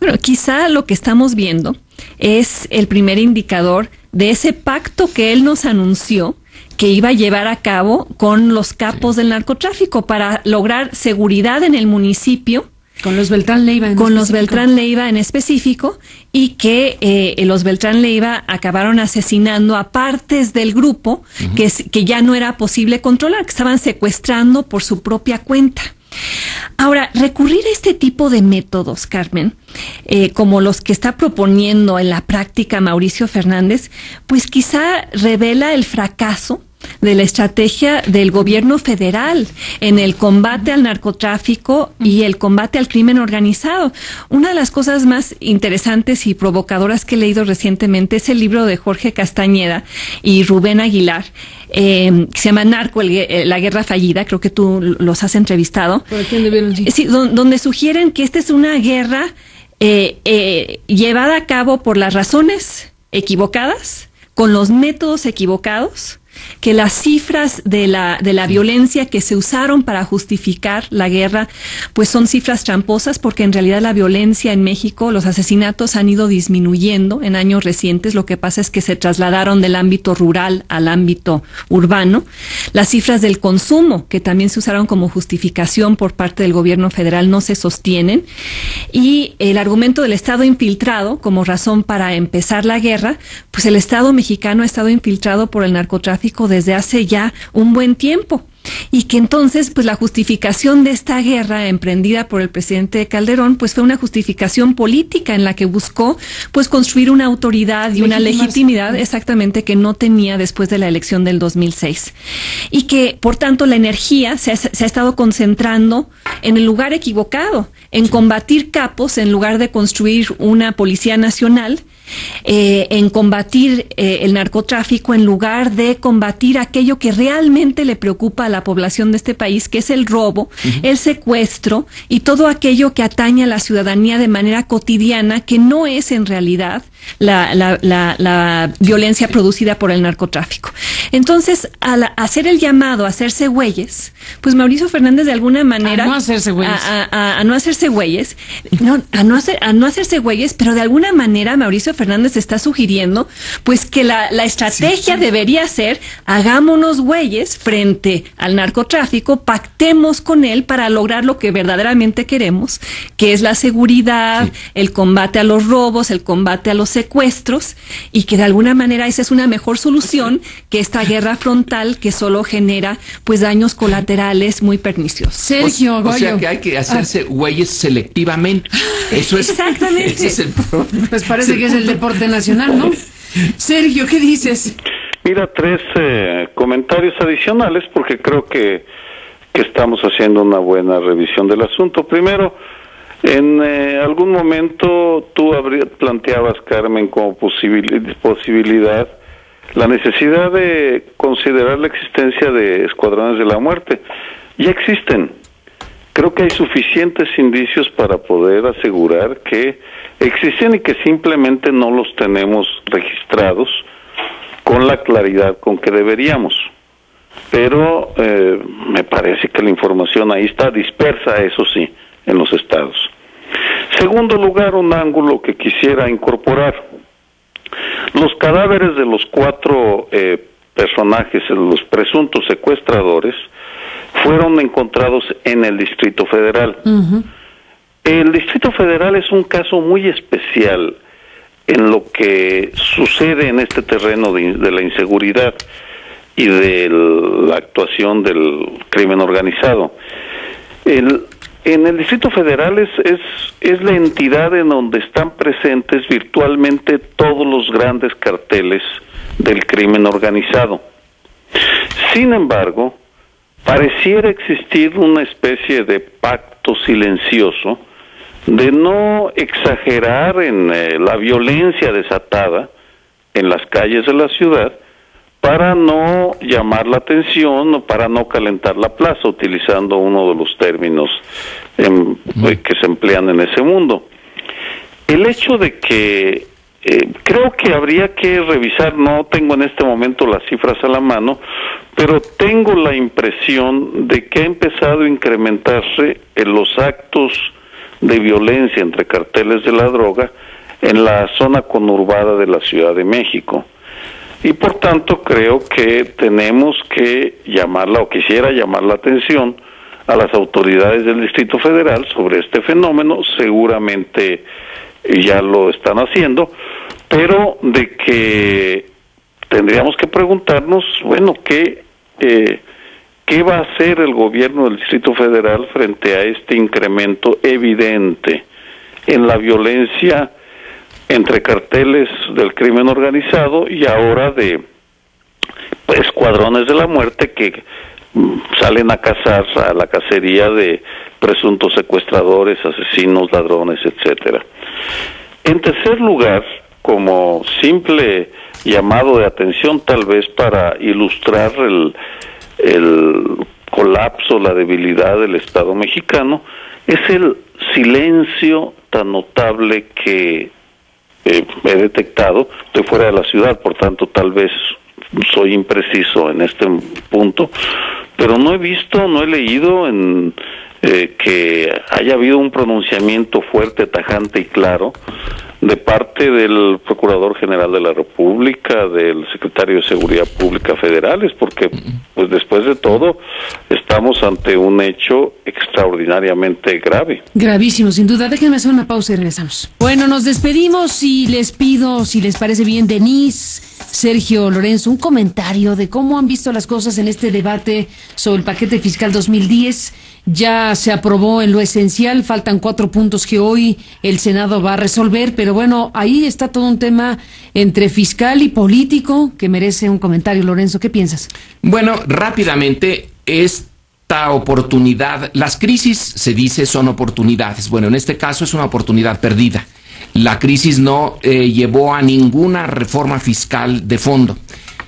Bueno, quizá lo que estamos viendo es el primer indicador de ese pacto que él nos anunció que iba a llevar a cabo con los capos del narcotráfico para lograr seguridad en el municipio. Con los Beltrán Leiva en específico, y que los Beltrán Leiva acabaron asesinando a partes del grupo que ya no era posible controlar, que estaban secuestrando por su propia cuenta. Ahora, recurrir a este tipo de métodos, Carmen, como los que está proponiendo en la práctica Mauricio Fernández, pues quizá revela el fracaso de la estrategia del gobierno federal en el combate al narcotráfico y el combate al crimen organizado. Una de las cosas más interesantes y provocadoras que he leído recientemente es el libro de Jorge Castañeda y Rubén Aguilar, que se llama Narco, la guerra fallida. Creo que tú los has entrevistado. ¿Por quién debieron decir? Sí, donde sugieren que esta es una guerra llevada a cabo por las razones equivocadas, con los métodos equivocados, que las cifras de la violencia que se usaron para justificar la guerra, pues son cifras tramposas, porque en realidad la violencia en México, los asesinatos han ido disminuyendo en años recientes. Lo que pasa es que se trasladaron del ámbito rural al ámbito urbano. Las cifras del consumo, que también se usaron como justificación por parte del gobierno federal, no se sostienen. Y el argumento del Estado infiltrado como razón para empezar la guerra, pues el Estado mexicano ha estado infiltrado por el narcotráfico desde hace ya un buen tiempo, y que entonces pues la justificación de esta guerra emprendida por el presidente Calderón pues fue una justificación política en la que buscó pues construir una autoridad y una legitimidad exactamente que no tenía después de la elección del 2006, y que por tanto la energía se ha estado concentrando en el lugar equivocado, en combatir capos en lugar de construir una policía nacional, en combatir el narcotráfico en lugar de combatir aquello que realmente le preocupa a la población de este país, que es el robo, el secuestro y todo aquello que atañe a la ciudadanía de manera cotidiana, que no es en realidad la violencia producida por el narcotráfico. Entonces, al hacer el llamado a hacerse güeyes, pues Mauricio Fernández de alguna manera... A no hacerse güeyes, pero de alguna manera Mauricio Fernández está sugiriendo pues que la estrategia debería ser: hagámonos güeyes frente al narcotráfico, pactemos con él para lograr lo que verdaderamente queremos, que es la seguridad, el combate a los robos, el combate a los secuestros, y que de alguna manera esa es una mejor solución que esta guerra frontal que solo genera pues daños colaterales muy perniciosos. Sergio Goyo. O sea que hay que hacerse güeyes selectivamente. Eso es. Exactamente. Ese es el problema. Pues parece que es el deporte nacional, ¿no? Sergio, ¿qué dices? Mira, tres comentarios adicionales, porque creo que estamos haciendo una buena revisión del asunto. Primero, en algún momento tú planteabas, Carmen, como posibilidad la necesidad de considerar la existencia de escuadrones de la muerte. Ya existen. Creo que hay suficientes indicios para poder asegurar que existen y que simplemente no los tenemos registrados con la claridad con que deberíamos. Pero me parece que la información ahí está dispersa, eso sí, en los estados. Segundo lugar, un ángulo que quisiera incorporar. Los cadáveres de los cuatro personajes, los presuntos secuestradores, fueron encontrados en el Distrito Federal. El Distrito Federal es un caso muy especial en lo que sucede en este terreno de la inseguridad y de la actuación del crimen organizado. En el Distrito Federal es la entidad en donde están presentes virtualmente todos los grandes carteles del crimen organizado. Sin embargo, pareciera existir una especie de pacto silencioso de no exagerar en la violencia desatada en las calles de la ciudad, para no llamar la atención o para no calentar la plaza, utilizando uno de los términos que se emplean en ese mundo. El hecho de que creo que habría que revisar, no tengo en este momento las cifras a la mano, pero tengo la impresión de que ha empezado a incrementarse en los actos de violencia entre carteles de la droga en la zona conurbada de la Ciudad de México. Y por tanto creo que tenemos que quisiera llamar la atención a las autoridades del Distrito Federal sobre este fenómeno. Seguramente ya lo están haciendo, pero de que tendríamos que preguntarnos, bueno, ¿qué va a hacer el gobierno del Distrito Federal frente a este incremento evidente en la violencia entre carteles del crimen organizado y ahora de escuadrones de la muerte que salen a cazar a la cacería de presuntos secuestradores, asesinos, ladrones, etcétera? En tercer lugar, como simple llamado de atención tal vez para ilustrar el colapso, la debilidad del Estado mexicano, es el silencio tan notable que he detectado. Estoy fuera de la ciudad, por tanto tal vez soy impreciso en este punto, pero no he leído que haya habido un pronunciamiento fuerte, tajante y claro de parte del Procurador General de la República, del Secretario de Seguridad Pública federales, porque pues después de todo estamos ante un hecho extraordinariamente grave. Gravísimo, sin duda. Déjenme hacer una pausa y regresamos. Bueno, nos despedimos y les pido, si les parece bien, Denise, Sergio, Lorenzo, un comentario de cómo han visto las cosas en este debate sobre el paquete fiscal 2010. Ya se aprobó en lo esencial, faltan 4 puntos que hoy el Senado va a resolver, pero bueno, ahí está todo un tema entre fiscal y político que merece un comentario. Lorenzo, ¿qué piensas? Bueno, rápidamente, esta oportunidad, las crisis, se dice, son oportunidades. Bueno, en este caso es una oportunidad perdida. La crisis no llevó a ninguna reforma fiscal de fondo.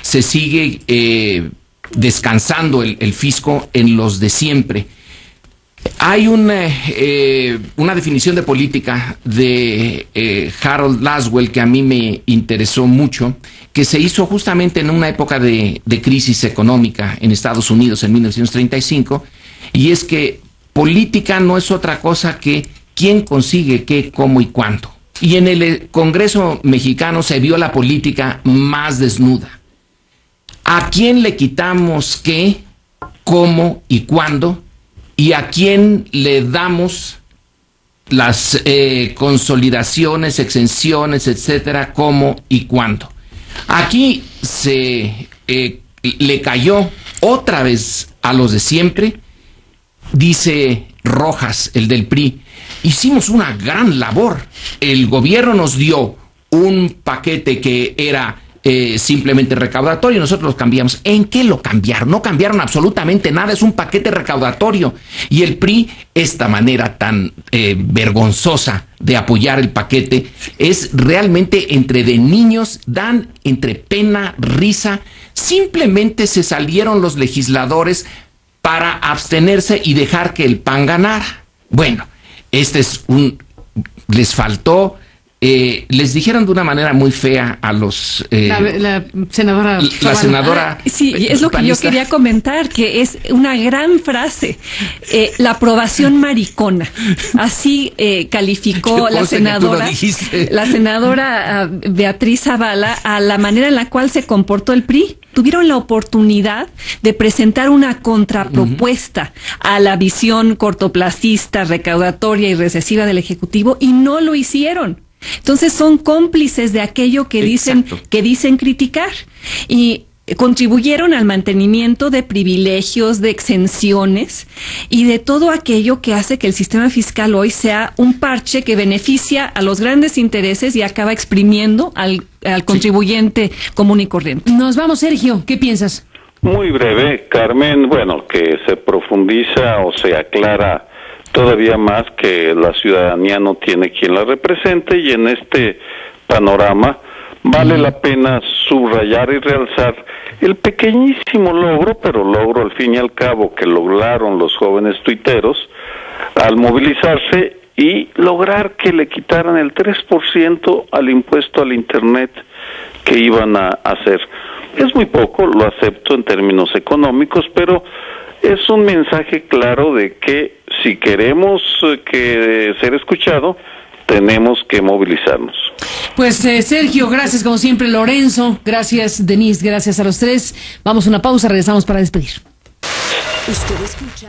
Se sigue descansando el fisco en los de siempre. Hay una definición de política de Harold Laswell que a mí me interesó mucho, que se hizo justamente en una época de crisis económica en Estados Unidos en 1935, y es que política no es otra cosa que quién consigue qué, cómo y cuándo. Y en el Congreso mexicano se vio la política más desnuda. ¿A quién le quitamos qué, cómo y cuándo? ¿Y a quién le damos las consolidaciones, exenciones, etcétera, cómo y cuándo? Aquí le cayó otra vez a los de siempre. Dice Rojas, el del PRI, hicimos una gran labor. El gobierno nos dio un paquete que era simplemente recaudatorio, nosotros lo cambiamos. ¿En qué lo cambiaron? No cambiaron absolutamente nada, es un paquete recaudatorio. Y el PRI, esta manera tan vergonzosa de apoyar el paquete, es realmente entre de niños, dan entre pena, risa. Simplemente se salieron los legisladores para abstenerse y dejar que el PAN ganara. Bueno, les faltó. Les dijeron de una manera muy fea a los la senadora la senadora sí, es lo que yo quería comentar, que es una gran frase, la aprobación maricona, así calificó la senadora Beatriz Zavala a la manera en la cual se comportó el PRI. Tuvieron la oportunidad de presentar una contrapropuesta a la visión cortoplacista, recaudatoria y recesiva del Ejecutivo y no lo hicieron. Entonces son cómplices de aquello que dicen criticar y contribuyeron al mantenimiento de privilegios, de exenciones y de todo aquello que hace que el sistema fiscal hoy sea un parche que beneficia a los grandes intereses y acaba exprimiendo al contribuyente común y corriente. Nos vamos, Sergio, ¿qué piensas? Muy breve, Carmen. Bueno, que se profundiza o se aclara todavía más que la ciudadanía no tiene quien la represente, y en este panorama vale la pena subrayar y realzar el pequeñísimo logro, pero logro al fin y al cabo, que lograron los jóvenes tuiteros al movilizarse y lograr que le quitaran el 3% al impuesto al Internet que iban a hacer. Es muy poco, lo acepto en términos económicos, pero es un mensaje claro de que si queremos que ser escuchado, tenemos que movilizarnos. Pues Sergio, gracias como siempre. Lorenzo, gracias. Denise, gracias a los tres. Vamos a una pausa, regresamos para despedir. Usted escucha